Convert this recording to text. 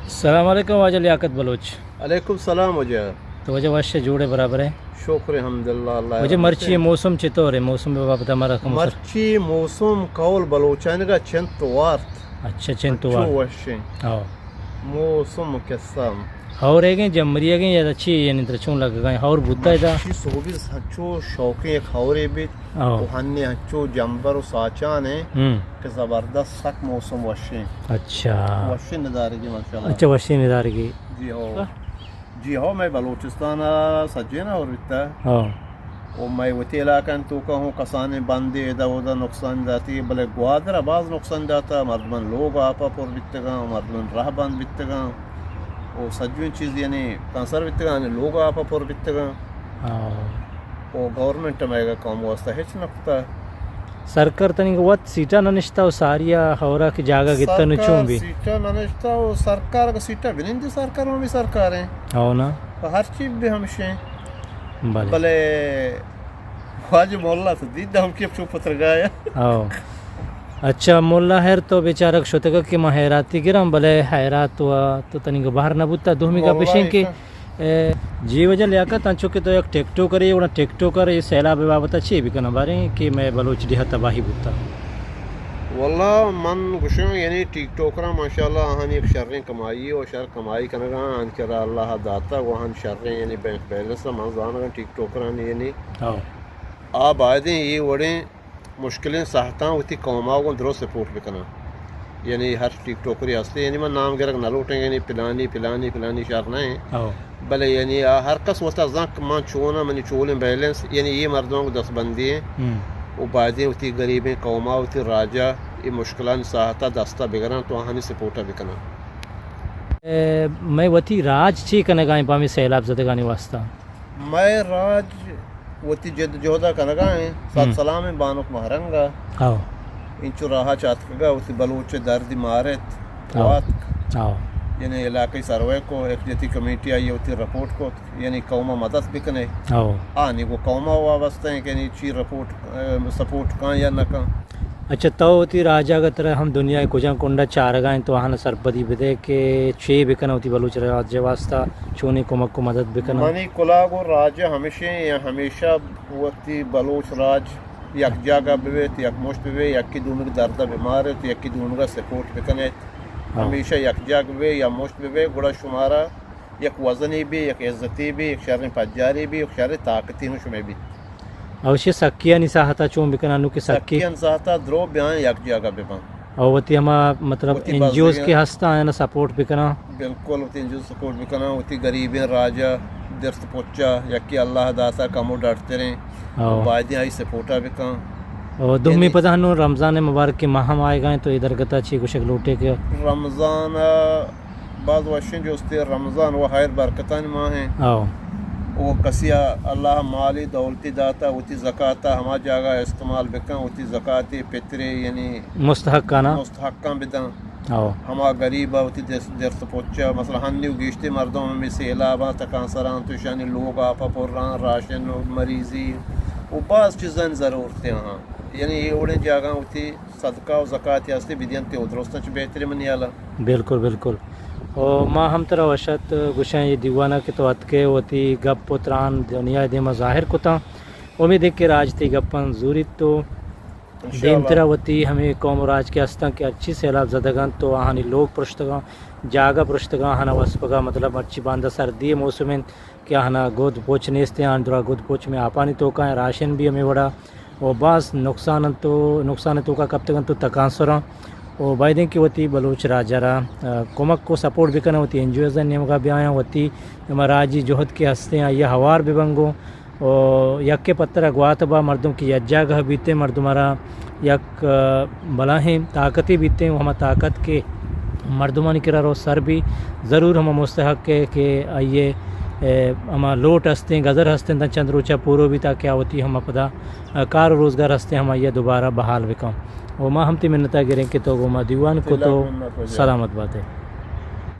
السلام علیکم واجہ لیاقت بلوچ. علیکم السلام وجہ. تو وجہ واشے جوڑے برابر ہے. شکر الحمدللہ اللہ. وجہ مرچی موسم چطور ہے؟ موسم بے بابتا ہمارا مرچی موسم کول بلوچان کا چنت وارت. اچھا چنت وارت. وشیں. ہاں. موسم کسام. اور ہے کہ جمری ہے کہ یا اچھی یعنی ترچون لگ گئے اور بوتا ہے دا. چی سوبیس ہچو شوقیں کھورے بھی. ہننے ہچو جمبر و ساچان ہیں. کہ زبردست سخت موسم وشیں. اچھا. وشیں ندارگی ماشاءاللہ. اچھا وشیں ندارگی. جی ہو. جی ہو میں بلوچستان سجے نا اور بتا. ہاں. اور میں وتی علاقہ تو کہوں کسانے بندے ادا ادا نقصان جاتی ہے بلے گوادر بعض نقصان جاتا مردمن لوگ آپا پر بتگاں مردمن راہ بند بتگاں اور سجوین چیز یعنی کنسر بتگاں لوگ آپا پر بتگاں. اور گورنمنٹ میں گا کام واسطہ ہچ نقطہ سرکار تنگ وقت سیٹا ننشتا و ساریا ہورا کی جاگہ گتا نچوں بھی سیٹا ننشتا و سرکار کا سیٹا بنندی سرکار میں بھی سرکار ہیں. ہاں نا. ہر چیز بھی ہمشیں بلے خواجہ مولا تو دید ہم کی اپنے پتر گایا. ہاں. اچھا مولا خیر تو بیچارک شتگا کہ ما حیراتی گرم بلے حیرات ہوا تو تنگ باہر نہ بوتا دومی کا پیشیں کہ جی وجہ لیاقت انچو کہ تو ایک ٹیکٹو کرے اونا ٹیکٹو کرے سیلاب بابتا چی بھی کنا بارے کہ میں بلوچ دیہا تباہی بوتا. واللہ من گوشوں یعنی ٹک ٹوکرا ماشاءاللہ آہن ایک شریں کمائی اور شر کمائی کنگا آن کرا اللہ داتا وہاں شریں یعنی بینک بیلنس من زانگا ٹک ٹوکران یعنی آپ آئے یہ وڑیں مشکلیں ساہتاں ہوتی قوماں کو درست سپورٹ بکنا یعنی ہر ٹک ٹوکری ہستے یعنی من نام گرک نہ لوٹیں یعنی پلانی پلانی پلانی شرنا ہیں بلے یعنی ہر کس وستا زنک من چونا منی چولیں بیلنس یعنی یہ مردوں کو دس بندی ہیں وہ بادیں ہوتی غریبیں قوما ہوتی راجہ یہ مشکلان ساہتا دستا بگران تو آہانی سپورٹا بکنا. میں وتی راج چی کنگائیں پامی سیلاب زدگانی واسطہ میں راج وتی جد جہدہ کنگائیں سات سلام بانک مہرنگا انچو راہا چاتکگا وتی بلوچ دردی مارت واتک یعنی علاقی سروے کو ایک جتی کمیٹی آئی ہوتی رپورٹ کو یعنی قوما مدد بکنے آنی وہ قوما وابستہ ہیں کہ یعنی چی رپورٹ سپورٹ کان یا نہ کان. اچھا تو ہوتی راجہ کا طرح ہم دنیا کجاں کنڈا چارگائیں تو آہاں سرپدی بدے کہ چی بکنا ہوتی بلوچ راجہ واسطہ چونی کمک کو مدد بکنا منی کلاگو راجہ ہمیشہ یا ہمیشہ ہوتی بلوچ راج یک جاگہ بیویت یک مشت بیوی یکی دونگ دردہ بیمارت یکی دونگا سپورٹ بکنے ہمیشہ یک جاگ بھی یا مشت بھی گڑا شمارا یک وزنی بھی یک عزتی بھی یک شر پجاری بھی یک شر طاقتی ہوں شمیں بھی اوشی سکیہ نساہتا چون بکنا نو کی سکیہ نساہتا درو بیان یک جاگہ بیبان اوتی ہما مطلب انجیوز کے ہستا آئینا سپورٹ بکنا بالکل ہوتی انجیوز سپورٹ بکنا ہوتی غریبین راجہ درست پوچا یکی اللہ داتا کمو ڈرتے رہیں بائدیں آئی سپورٹا بکنا. اور دومی پتہ ہنو رمضان مبارک کے ماہم آئے گئے تو ادھر گتا چی کچھ لوٹے کے رمضان بعض وشن جو استے رمضان وہ خیر برکتان ماہ ہیں وہ کسیا اللہ مالی دولتی داتا ہوتی زکاة ہما جاگہ استعمال بکن ہوتی زکاة پترے یعنی مستحقانا مستحقاں بدن ہما غریبہ ہوتی درست پوچا مثلا ہنیو گیشتے مردوں میں سیلاباں تکان سران تو شانی لوگ آپا پران راشن مریضی وہ بعض چیزیں ضرورتیں ہاں یعنی یہ اوڑے جاگاں ہوتی صدقہ و زکاة یاستے بدین تے درستہ چھ بہتری منی آلا. بالکل بالکل. اور ما ہم ترہ وشت گوشیں یہ دیوانہ کے تو اتکے ہوتی گپ پتران دنیا دے مظاہر کتا امید ہے کہ راج تی گپن زوری تو دیم ترہ ہوتی ہمیں قوم و راج کے ہستاں کہ اچھی سیلاب زدگان تو آہانی لوگ پرشتگاں جاگہ پرشتگاں ہنا وسپگا مطلب اچھی باندہ سردی موسمیں کہ ہنا گود پوچھ نیستے ہیں درہ گود پوچھ میں آپانی توکا ہیں راشن بھی ہمیں وڑا اور بعض نقصان تو کا کب تک تو تکانسراں اور بائدیں کی ہوتی بلوچ راجہ را کمک کو سپورٹ بھی کرنا ہوتی انجویزن نیمگا بھی آیا ہوتی ہمیں راجی جہد کے ہستے ہیں یہ ہوار بھی بنگو اور یک کے پتر اگوات با مردم کی یک جاگہ بیتے مردم ہمارا یک بلاہیں طاقتی بیتے ہیں ہم طاقت کے مردمانی کرا رو سر بھی ضرور ہم مستحق ہے کہ آئیے ہما لوٹ ہستے ہیں گزر ہستے ہیں چند روچہ پورو بھی تاکہ ہوتی ہم اپدا کار و روزگار ہستے ہیں ہم آئیے دوبارہ بحال بکاؤں اور ما ہم تی منتہ گریں کہ تو گو ما دیوان کو تو سلامت بات ہے.